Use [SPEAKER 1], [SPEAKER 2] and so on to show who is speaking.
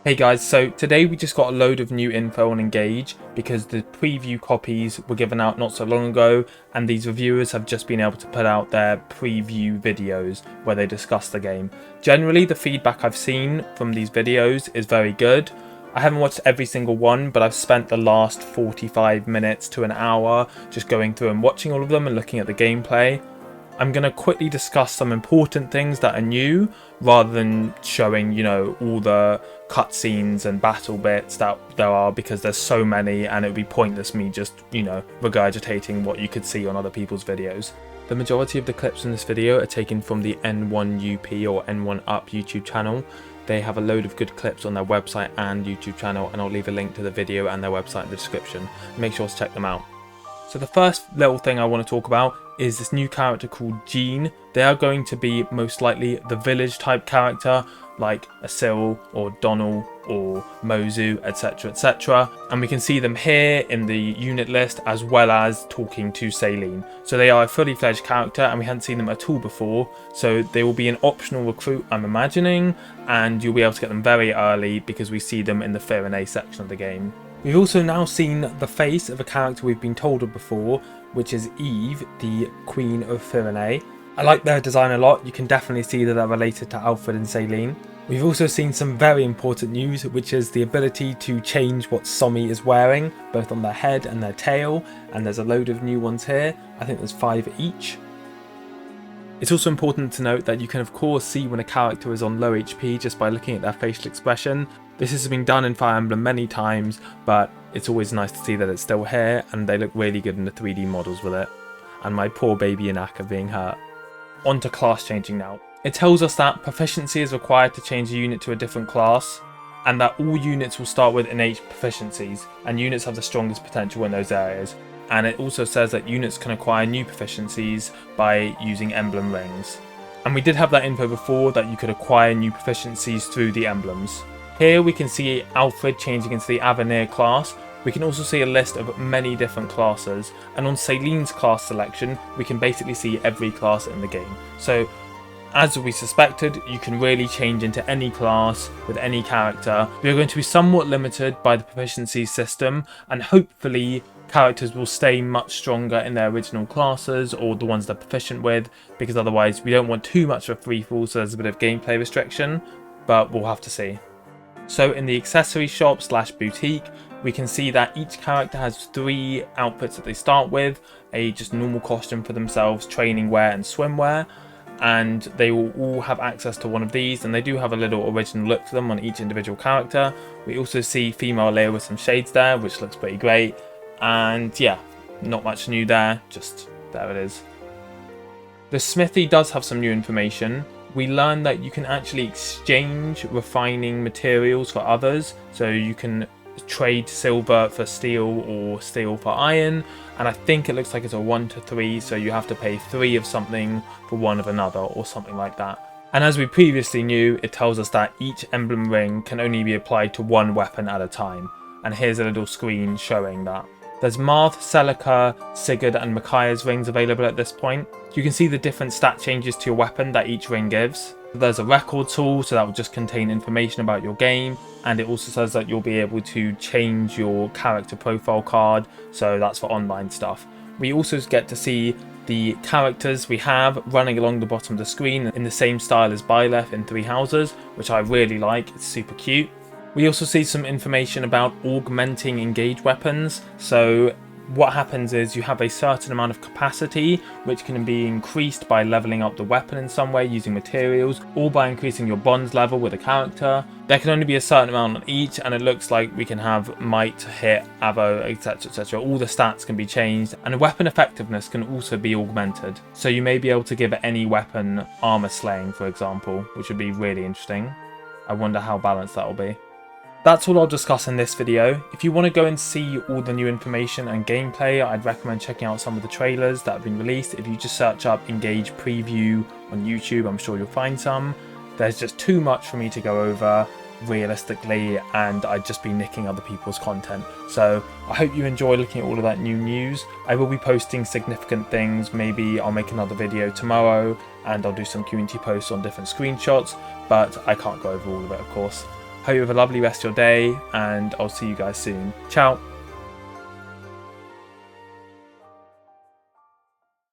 [SPEAKER 1] Hey guys, so today we just got a load of new info on Engage because the preview copies were given out not so long ago, and these reviewers have just been able to put out their preview videos where they discuss the game. Generally, the feedback I've seen from these videos is very good. I haven't watched every single one, but I've spent the last 45 minutes to an hour just going through and watching all of them and looking at the gameplay. I'm going to quickly discuss some important things that are new rather than showing, all the cutscenes and battle bits that there are, because there's so many and it would be pointless me just, regurgitating what you could see on other people's videos. The majority of the clips in this video are taken from the N1UP or N1UP YouTube channel. They have a load of good clips on their website and YouTube channel, and I'll leave a link to the video and their website in the description. Make sure to check them out. So the first little thing I want to talk about is this new character called Jean. They are going to be most likely the village type character, like a Cyril or Donald or Mozu, etc, etc. And we can see them here in the unit list as well as talking to Saline. So they are a fully fledged character and we hadn't seen them at all before. So they will be an optional recruit, I'm imagining, and you'll be able to get them very early because we see them in the Firenze section of the game. We've also now seen the face of a character we've been told of before, which is Eve, the Queen of Firenze. I like their design a lot. You can definitely see that they're related to Alfred and Saline. We've also seen some very important news, which is the ability to change what Somi is wearing, both on their head and their tail, and there's a load of new ones here. I think there's 5 each. It's also important to note that you can of course see when a character is on low HP just by looking at their facial expression. This has been done in Fire Emblem many times, but it's always nice to see that it's still here, and they look really good in the 3D models with it. And my poor baby Inaka being hurt. On to class changing now. It tells us that proficiency is required to change a unit to a different class, and that all units will start with innate proficiencies, and units have the strongest potential in those areas. And it also says that units can acquire new proficiencies by using emblem rings. And we did have that info before, that you could acquire new proficiencies through the emblems. Here we can see Alfred changing into the Avenir class. We can also see a list of many different classes, and on Saline's class selection we can basically see every class in the game. So as we suspected, you can really change into any class with any character. We are going to be somewhat limited by the proficiency system, and hopefully characters will stay much stronger in their original classes or the ones they're proficient with, because otherwise we don't want too much of a free fall, so there's a bit of gameplay restriction, but we'll have to see. So in the Accessory Shop / boutique, we can see that each character has 3 outfits that they start with, a just normal costume for themselves, training wear and swimwear, and they will all have access to one of these, and they do have a little original look to them on each individual character. We also see female alear with some shades there, which looks pretty great, and yeah, not much new there, just there it is. The Smithy does have some new information. We learned that you can actually exchange refining materials for others, so you can trade silver for steel or steel for iron, and I think it looks like it's a 1 to 3, so you have to pay 3 of something for 1 of another or something like that. And as we previously knew, it tells us that each emblem ring can only be applied to 1 weapon at a time, and here's a little screen showing that. There's Marth, Celica, Sigurd and Micaiah's rings available at this point. You can see the different stat changes to your weapon that each ring gives. There's a record tool, so that will just contain information about your game, and it also says that you'll be able to change your character profile card, so that's for online stuff. We also get to see the characters we have running along the bottom of the screen in the same style as Byleth in 3 Houses, which I really like, it's super cute. We also see some information about augmenting engaged weapons. So what happens is you have a certain amount of capacity which can be increased by leveling up the weapon in some way using materials, or by increasing your bonds level with a character. There can only be a certain amount on each, and it looks like we can have might, hit, avo, etc, etc. All the stats can be changed, and weapon effectiveness can also be augmented. So you may be able to give any weapon armor slaying, for example, which would be really interesting. I wonder how balanced that will be. That's all I'll discuss in this video. If you want to go and see all the new information and gameplay, I'd recommend checking out some of the trailers that have been released. If you just search up Engage Preview on YouTube, I'm sure you'll find some. There's just too much for me to go over realistically, and I'd just be nicking other people's content. So I hope you enjoy looking at all of that new news. I will be posting significant things. Maybe I'll make another video tomorrow and I'll do some community posts on different screenshots, but I can't go over all of it, of course. Hope you have a lovely rest of your day, and I'll see you guys soon. Ciao.